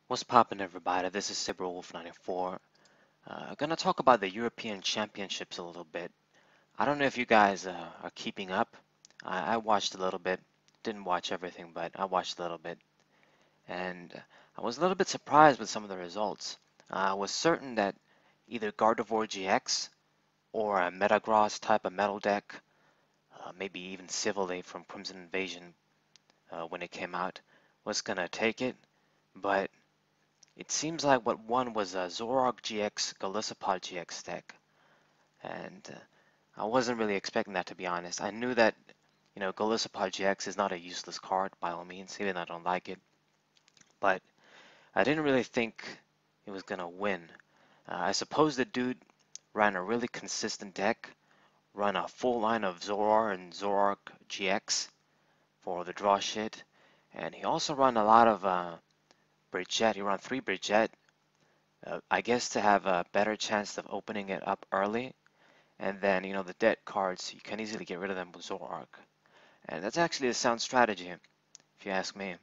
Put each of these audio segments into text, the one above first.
What's poppin', everybody? This is Wolf94. Gonna talk about the European Championships a little bit. I don't know if you guys are keeping up. I watched a little bit. Didn't watch everything, but I watched a little bit. And I was a little bit surprised with some of the results. I was certain that either Gardevoir GX or a Metagross type of metal deck, maybe even Civilly from Crimson Invasion when it came out, was gonna take it. But it seems like what won was a Zoroark GX Golisopod GX deck, and I wasn't really expecting that, to be honest. I knew that, Golisopod GX is not a useless card by all means, even though I don't like it, but I didn't really think it was gonna win. I suppose the dude ran a really consistent deck, run a full line of Zoroark and Zoroark GX for the draw shit, and he also ran a lot of Bridget. He ran 3 Bridget, I guess to have a better chance of opening it up early. And then, the dead cards, you can easily get rid of them with Zoroark. And that's actually a sound strategy, if you ask me.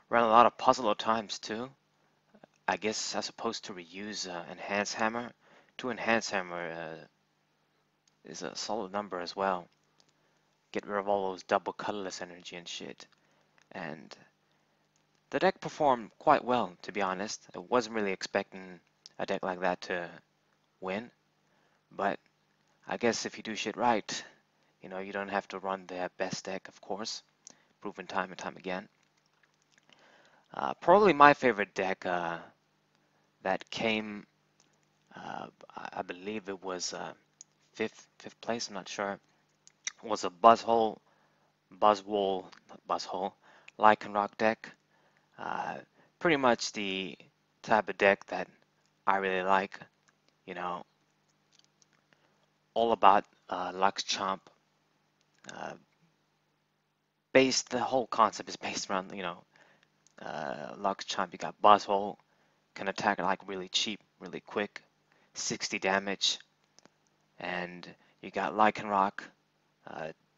Ran a lot of puzzle at times too. I guess as opposed to reuse Enhance Hammer. 2 Enhance Hammer is a solid number as well. Get rid of all those double colorless energy and shit. And the deck performed quite well, to be honest. I wasn't really expecting a deck like that to win. But I guess if you do shit right, you don't have to run the best deck, of course, proven time and time again. Probably my favorite deck that came, I believe it was fifth place, I'm not sure, was a Buzzwole, not Buzzwole, Lycanroc deck. Pretty much the type of deck that I really like, you know, all about Lux Chomp. The whole concept is based around, Lux Chomp. You got Buzzwole, can attack like really cheap, really quick, 60 damage, and you got Lycanroc,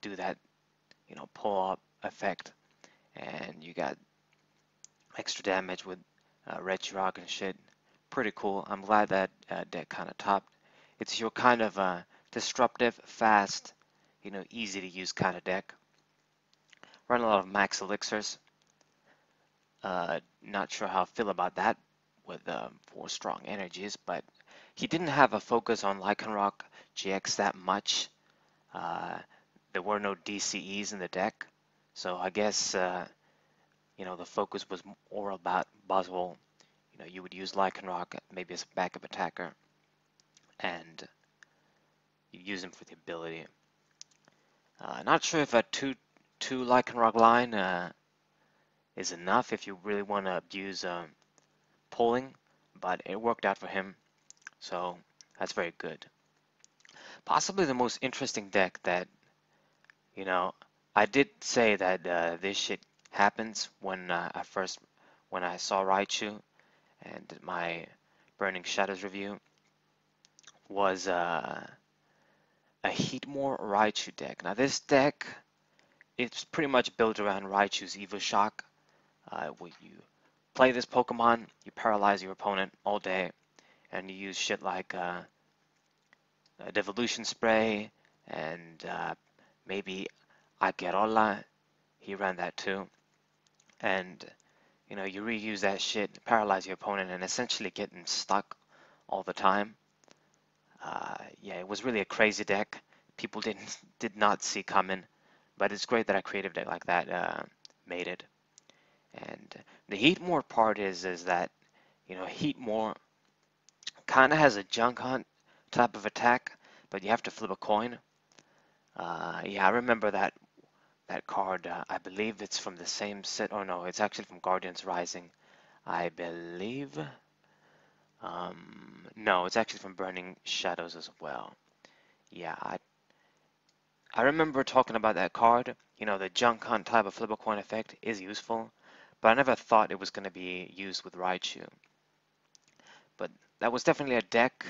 do that, pull up effect, and you got extra damage with Regirock and shit. Pretty cool. I'm glad that deck kind of topped. It's your kind of disruptive, fast, easy to use kind of deck. Run a lot of max elixirs. Not sure how I feel about that with 4 strong energies, but he didn't have a focus on Lycanroc GX that much. There were no DCEs in the deck, so I guess the focus was more about Buzzwole. You would use Lycanroc maybe as a backup attacker, and you use him for the ability. Not sure if a 2 Lycanroc line is enough if you really want to abuse pulling, but it worked out for him, so that's very good. Possibly the most interesting deck that, I did say that this shit happens when when I saw Raichu and did my Burning Shadows review, was a Heatmore Raichu deck. Now this deck, it's pretty much built around Raichu's Evo Shock. When you play this Pokemon, you paralyze your opponent all day, and you use shit like a Devolution Spray and maybe Aguerola. He ran that too, and you reuse that shit, paralyze your opponent, and essentially get him stuck all the time. Yeah, it was really a crazy deck. People did not see coming, but it's great that a creative deck like that made it. And the Heatmore part is that Heatmore kind of has a junk hunt type of attack, but you have to flip a coin. Yeah, I remember that card. I believe it's from the same set. Oh no, it's actually from Guardians Rising, I believe. No, it's actually from Burning Shadows as well. Yeah, I remember talking about that card. The junk hunt type of flip a coin effect is useful, but I never thought it was going to be used with Raichu. But that was definitely a deck.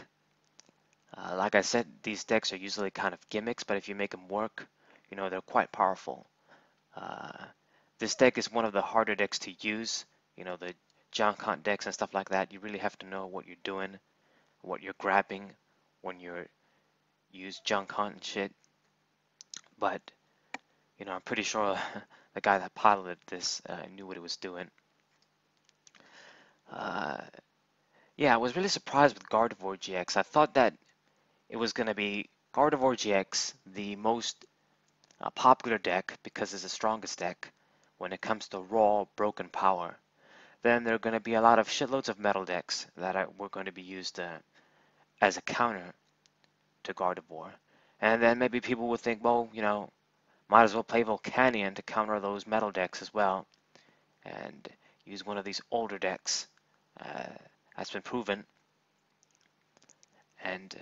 Like I said, these decks are usually kind of gimmicks, but if you make them work, they're quite powerful. This deck is one of the harder decks to use. The junk hunt decks and stuff like that, you really have to know what you're doing, what you're grabbing when you're use junk hunt and shit. But I'm pretty sure the guy that piloted this knew what he was doing. Yeah, I was really surprised with Gardevoir GX. I thought that it was going to be Gardevoir GX, the most popular deck because it's the strongest deck when it comes to raw broken power. Then there are going to be a lot of shitloads of metal decks that were going to be used as a counter to Gardevoir. And then maybe people would think, well, might as well play Volcanion to counter those metal decks as well, and use one of these older decks that's been proven, and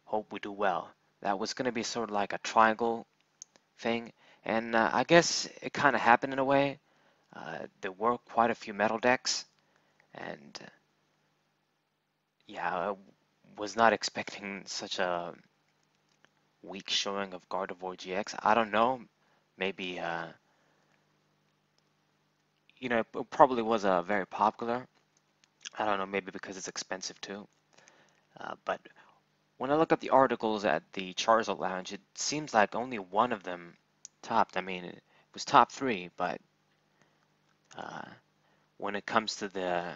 hope we do well. That was going to be sort of like a triangle thing, and I guess it kind of happened in a way. There were quite a few metal decks, and yeah, I was not expecting such a weak showing of Gardevoir GX. I don't know, maybe it probably was very popular. I don't know, maybe because it's expensive too. But when I look at the articles at the Charizard Lounge, it seems like only one of them topped. I mean, it was top 3, but uh, when it comes to the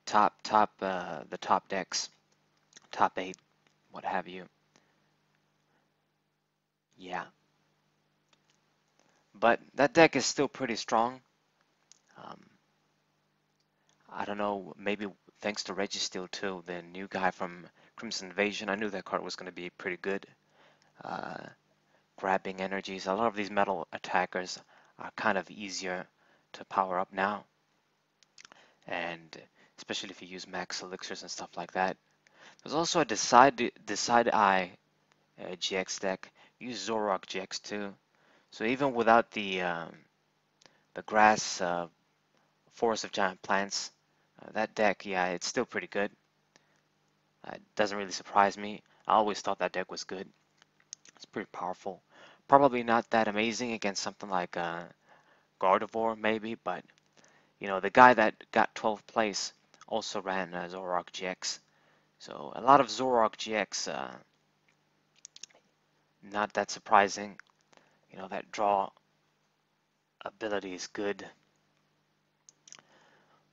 top decks, top 8, what have you, yeah. But that deck is still pretty strong. Um, I don't know, maybe thanks to Registeel too, the new guy from Crimson Invasion. I knew that card was going to be pretty good. Uh, Grabbing energies. A lot of these metal attackers are kind of easier to power up now, and especially if you use max elixirs and stuff like that. There's also a Decide Eye GX deck. Use Zoroark GX too. So even without the grass forest of giant plants, that deck, yeah, it's still pretty good. It doesn't really surprise me. I always thought that deck was good. It's pretty powerful. Probably not that amazing against something like Gardevoir, maybe, but the guy that got 12th place also ran Zoroark GX. So a lot of Zoroark GX, not that surprising. That draw ability is good.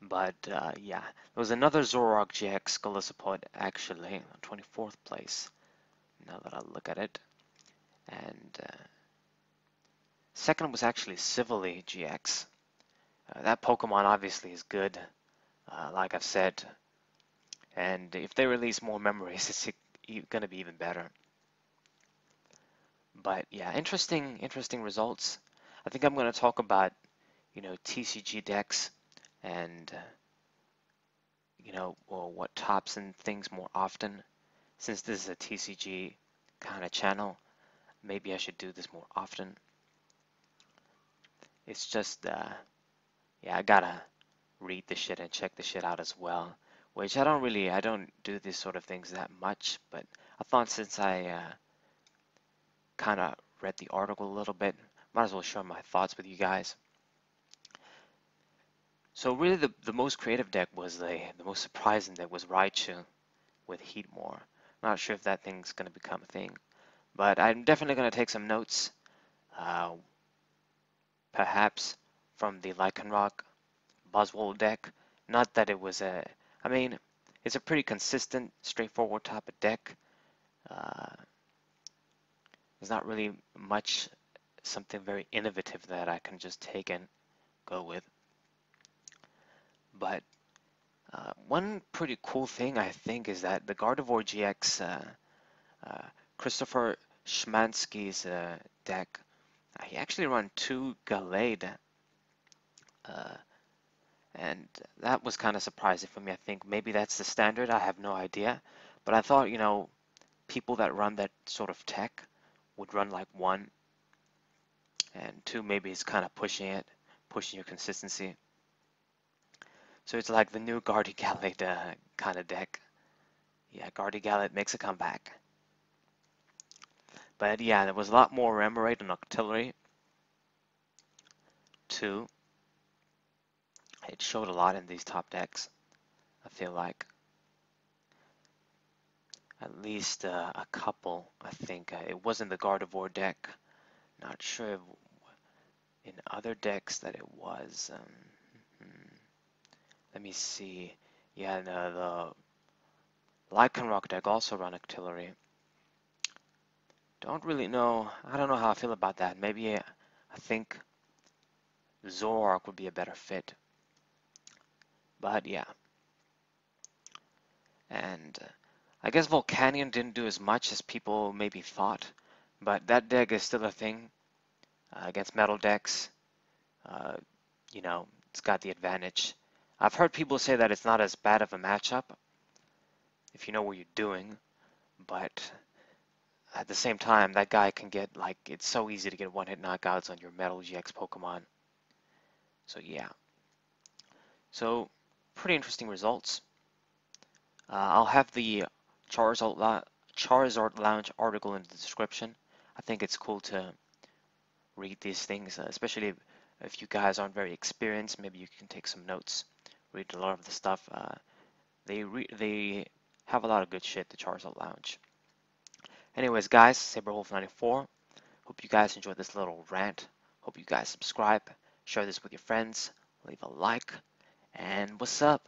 But yeah, there was another Zoroark GX Golisopod actually on 24th place, now that I look at it. And second was actually Civilly GX. That Pokemon obviously is good, like I've said. And if they release more memories, it's going to be even better. But yeah, interesting results. I think I'm going to talk about, TCG decks and, well, what tops and things more often. Since this is a TCG kind of channel, maybe I should do this more often. It's just, yeah, I gotta read the shit and check the shit out as well. Which I don't do these sort of things that much, but I thought since I kind of read the article a little bit, might as well share my thoughts with you guys. So really the most creative deck was the most surprising deck was Raichu with Heatmore. Not sure if that thing's going to become a thing, but I'm definitely going to take some notes, perhaps from the Lycanroc Buzzwole deck. Not that it was I mean, it's a pretty consistent, straightforward type of deck. There's not really much something very innovative that I can just take and go with. But one pretty cool thing I think is that the Gardevoir GX Christopher Schmansky's deck, he actually ran 2 Gallade, and that was kind of surprising for me. I think maybe that's the standard, I have no idea. But I thought, people that run that sort of tech would run like 1, and 2 maybe it's kind of pushing your consistency. So it's like the new Gallade kind of deck. Yeah, Gallade makes a comeback. But yeah, there was a lot more Remoraid and Octillery too. It showed a lot in these top decks. I feel like at least a couple. I think it wasn't the Gardevoir deck. Not sure if in other decks that it was. Let me see. Yeah, the Lycanroc deck also run Octillery. Don't really know. I don't know how I feel about that. Maybe I think Zoroark would be a better fit. But yeah. And I guess Volcanion didn't do as much as people maybe thought. But that deck is still a thing against metal decks. Uh, you know, it's got the advantage. I've heard people say that it's not as bad of a matchup if you know what you're doing. But at the same time, that guy can get, like, it's so easy to get one-hit knockouts on your Metal GX Pokemon. So yeah. So, pretty interesting results. I'll have the Charizard Lounge article in the description. I think it's cool to read these things, especially if you guys aren't very experienced. Maybe you can take some notes, read a lot of the stuff. They have a lot of good shit, the Charizard Lounge. Anyways, guys, SaberWolf94. Hope you guys enjoyed this little rant. Hope you guys subscribe, share this with your friends, leave a like, and what's up?